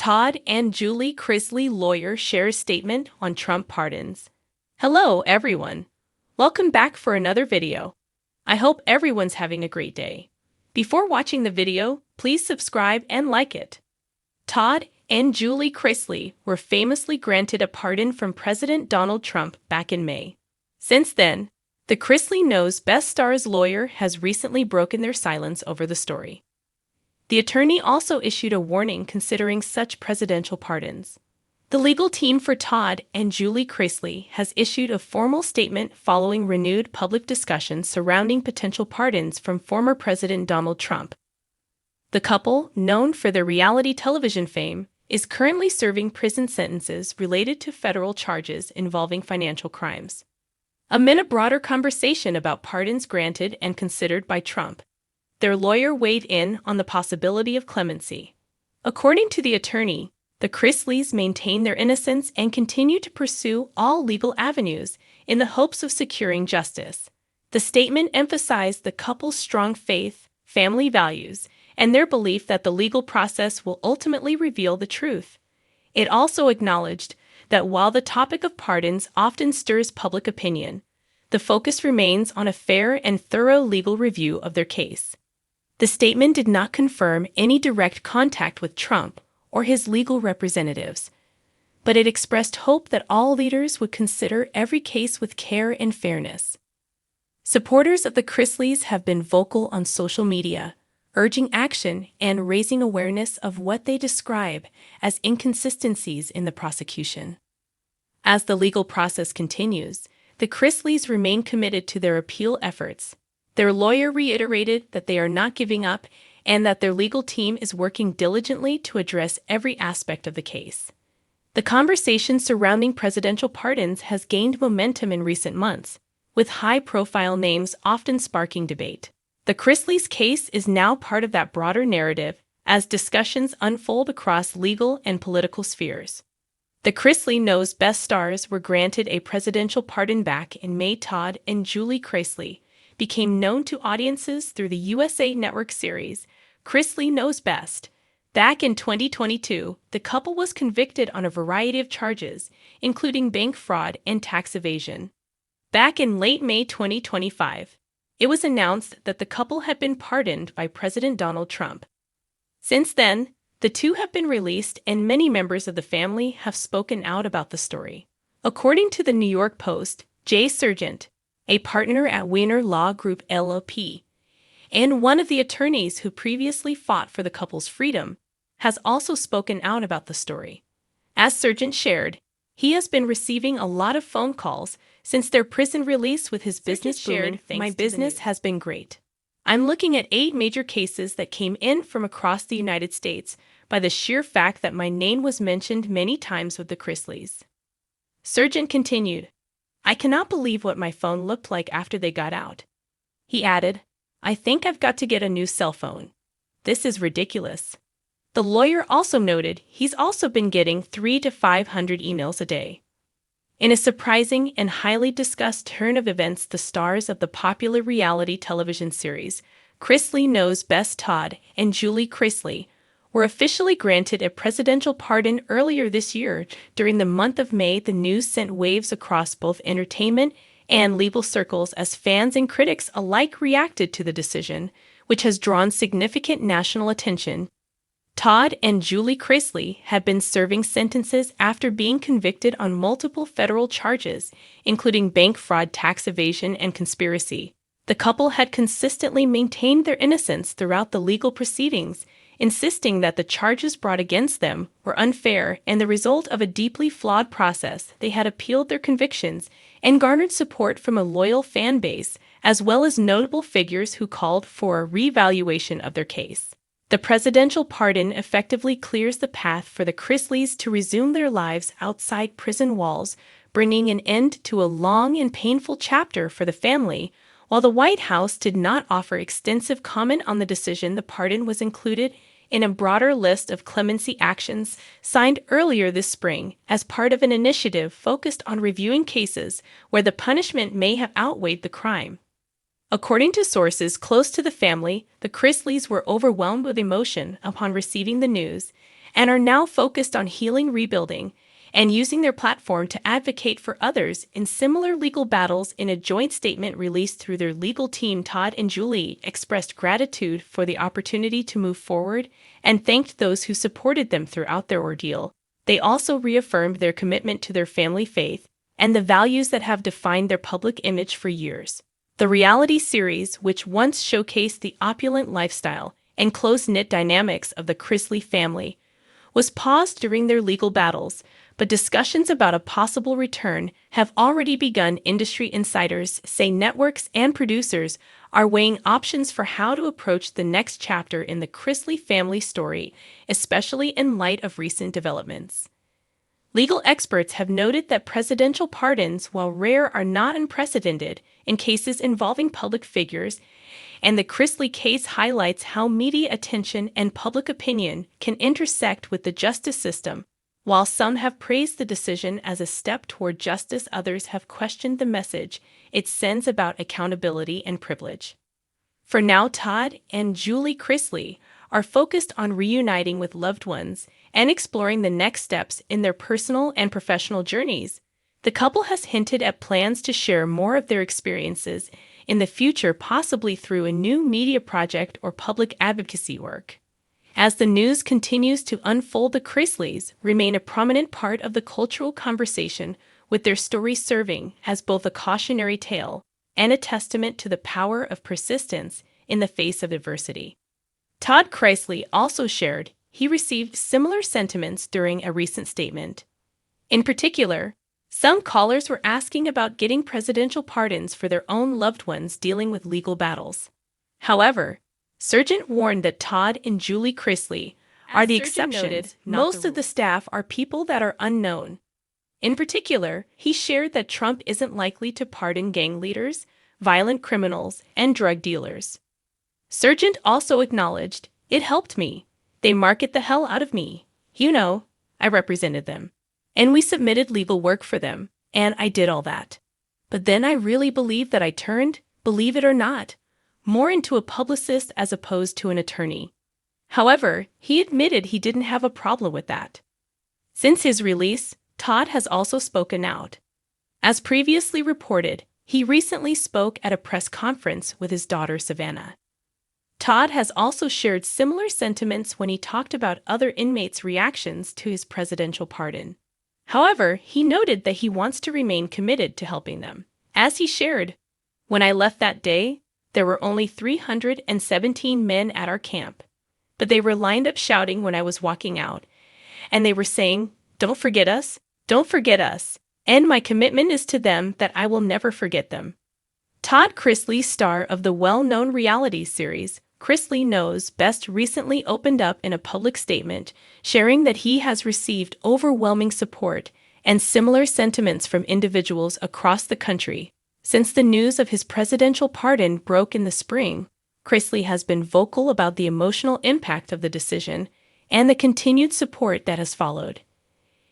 Todd and Julie Chrisley lawyer shares statement on Trump pardons. Hello, everyone. Welcome back for another video. I hope everyone's having a great day. Before watching the video, please subscribe and like it. Todd and Julie Chrisley were famously granted a pardon from President Donald Trump back in May. Since then, the Chrisley Knows Best star's lawyer has recently broken their silence over the story. The attorney also issued a warning considering such presidential pardons. The legal team for Todd and Julie Chrisley has issued a formal statement following renewed public discussions surrounding potential pardons from former President Donald Trump. The couple, known for their reality television fame, is currently serving prison sentences related to federal charges involving financial crimes. Amid a broader conversation about pardons granted and considered by Trump, their lawyer weighed in on the possibility of clemency. According to the attorney, the Chrisleys maintain their innocence and continue to pursue all legal avenues in the hopes of securing justice. The statement emphasized the couple's strong faith, family values, and their belief that the legal process will ultimately reveal the truth. It also acknowledged that while the topic of pardons often stirs public opinion, the focus remains on a fair and thorough legal review of their case. The statement did not confirm any direct contact with Trump or his legal representatives, but it expressed hope that all leaders would consider every case with care and fairness. Supporters of the Chrisleys have been vocal on social media, urging action and raising awareness of what they describe as inconsistencies in the prosecution. As the legal process continues, the Chrisleys remain committed to their appeal efforts. Their lawyer reiterated that they are not giving up and that their legal team is working diligently to address every aspect of the case. The conversation surrounding presidential pardons has gained momentum in recent months, with high-profile names often sparking debate. The Chrisleys' case is now part of that broader narrative as discussions unfold across legal and political spheres. The Chrisley Knows Best stars were granted a presidential pardon back in May. Todd and Julie Chrisley became known to audiences through the USA Network series Chrisley Knows Best. Back in 2022, the couple was convicted on a variety of charges, including bank fraud and tax evasion. Back in late May 2025, it was announced that the couple had been pardoned by President Donald Trump. Since then, the two have been released and many members of the family have spoken out about the story. According to the New York Post, Jay Sargent, a partner at Weiner Law Group LLP, and one of the attorneys who previously fought for the couple's freedom, has also spoken out about the story. As Sargent shared, he has been receiving a lot of phone calls since their prison release with his business booming. My business has been great. I'm looking at 8 major cases that came in from across the United States by the sheer fact that my name was mentioned many times with the Chrisleys. Sargent continued, I cannot believe what my phone looked like after they got out. He added, I think I've got to get a new cell phone. This is ridiculous. The lawyer also noted he's also been getting 300 to 500 emails a day. In a surprising and highly discussed turn of events, the stars of the popular reality television series Chrisley Knows Best, Todd and Julie Chrisley, were officially granted a presidential pardon earlier this year. During the month of May, the news sent waves across both entertainment and legal circles as fans and critics alike reacted to the decision, which has drawn significant national attention. Todd and Julie Chrisley had been serving sentences after being convicted on multiple federal charges, including bank fraud, tax evasion, and conspiracy. The couple had consistently maintained their innocence throughout the legal proceedings, insisting that the charges brought against them were unfair and the result of a deeply flawed process. They had appealed their convictions and garnered support from a loyal fan base, as well as notable figures who called for a reevaluation of their case. The presidential pardon effectively clears the path for the Chrisleys to resume their lives outside prison walls, bringing an end to a long and painful chapter for the family. While the White House did not offer extensive comment on the decision, the pardon was included in a broader list of clemency actions signed earlier this spring as part of an initiative focused on reviewing cases where the punishment may have outweighed the crime. According to sources close to the family, the Chrisleys were overwhelmed with emotion upon receiving the news, and are now focused on healing, rebuilding, and using their platform to advocate for others in similar legal battles. In a joint statement released through their legal team, Todd and Julie expressed gratitude for the opportunity to move forward and thanked those who supported them throughout their ordeal. They also reaffirmed their commitment to their family faith and the values that have defined their public image for years. The reality series, which once showcased the opulent lifestyle and close-knit dynamics of the Chrisley family, was paused during their legal battles, but discussions about a possible return have already begun. Industry insiders say networks and producers are weighing options for how to approach the next chapter in the Chrisley family story, especially in light of recent developments. Legal experts have noted that presidential pardons, while rare, are not unprecedented in cases involving public figures, and the Chrisley case highlights how media attention and public opinion can intersect with the justice system. While some have praised the decision as a step toward justice, others have questioned the message it sends about accountability and privilege. For now, Todd and Julie Chrisley are focused on reuniting with loved ones and exploring the next steps in their personal and professional journeys. The couple has hinted at plans to share more of their experiences in the future, possibly through a new media project or public advocacy work. As the news continues to unfold, the Chrisleys remain a prominent part of the cultural conversation, with their story serving as both a cautionary tale and a testament to the power of persistence in the face of adversity. Todd Chrisley also shared he received similar sentiments during a recent statement. In particular, some callers were asking about getting presidential pardons for their own loved ones dealing with legal battles. However, Sergeant warned that Todd and Julie Chrisley are the exceptions. Most of the staff are people that are unknown. In particular, he shared that Trump isn't likely to pardon gang leaders, violent criminals, and drug dealers. Sergeant also acknowledged, "It helped me. They market the hell out of me. You know, I represented them. And we submitted legal work for them, and I did all that. But then I really believe that I turned, believe it or not, more into a publicist as opposed to an attorney." However, he admitted he didn't have a problem with that. Since his release, Todd has also spoken out. As previously reported, he recently spoke at a press conference with his daughter Savannah. Todd has also shared similar sentiments when he talked about other inmates' reactions to his presidential pardon. However, he noted that he wants to remain committed to helping them. As he shared, "When I left that day, there were only 317 men at our camp, but they were lined up shouting when I was walking out, and they were saying, 'Don't forget us, don't forget us,' and my commitment is to them that I will never forget them." Todd Chrisley, star of the well-known reality series Chrisley Knows Best, recently opened up in a public statement, sharing that he has received overwhelming support and similar sentiments from individuals across the country. Since the news of his presidential pardon broke in the spring, Chrisley has been vocal about the emotional impact of the decision and the continued support that has followed.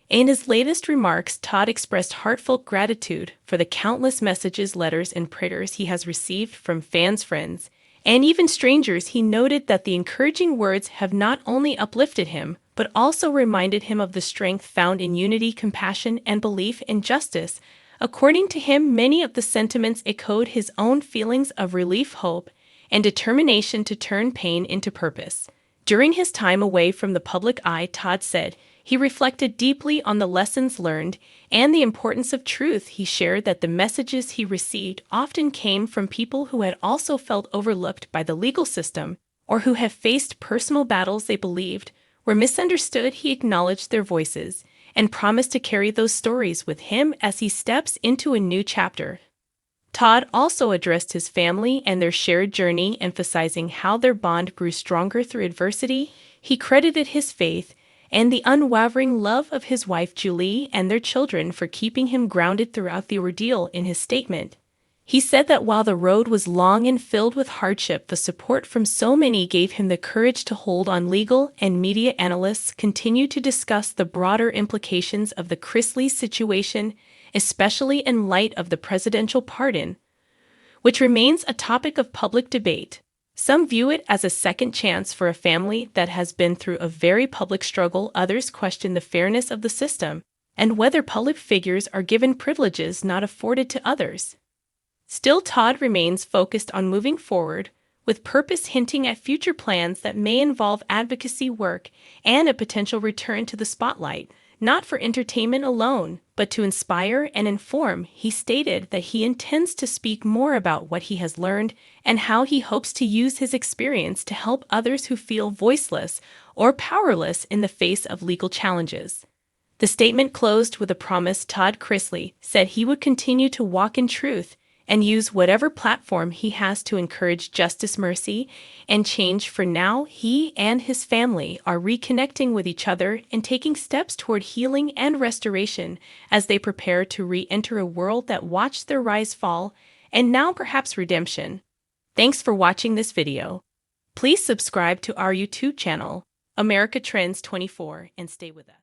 In his latest remarks, Todd expressed heartfelt gratitude for the countless messages, letters, and prayers he has received from fans, friends, and even strangers. He noted that the encouraging words have not only uplifted him, but also reminded him of the strength found in unity, compassion, and belief in justice. According to him, many of the sentiments echoed his own feelings of relief, hope, and determination to turn pain into purpose. During his time away from the public eye, Todd said he reflected deeply on the lessons learned and the importance of truth. He shared that the messages he received often came from people who had also felt overlooked by the legal system or who have faced personal battles they believed were misunderstood. He acknowledged their voices and promised to carry those stories with him as he steps into a new chapter. Todd also addressed his family and their shared journey, emphasizing how their bond grew stronger through adversity. He credited his faith and the unwavering love of his wife Julie and their children for keeping him grounded throughout the ordeal. In his statement, he said that while the road was long and filled with hardship, the support from so many gave him the courage to hold on. Legal and media analysts continue to discuss the broader implications of the Chrisley situation, especially in light of the presidential pardon, which remains a topic of public debate. Some view it as a second chance for a family that has been through a very public struggle. Others question the fairness of the system and whether public figures are given privileges not afforded to others. Still, Todd remains focused on moving forward, with purpose, hinting at future plans that may involve advocacy work and a potential return to the spotlight, not for entertainment alone, but to inspire and inform. He stated that he intends to speak more about what he has learned and how he hopes to use his experience to help others who feel voiceless or powerless in the face of legal challenges. The statement closed with a promise. Todd Chrisley said he would continue to walk in truth and use whatever platform he has to encourage justice, mercy, and change. For now, he and his family are reconnecting with each other and taking steps toward healing and restoration as they prepare to re-enter a world that watched their rise, fall, and now perhaps redemption. Thanks for watching this video. Please subscribe to our YouTube channel, America Trends 24, and stay with us.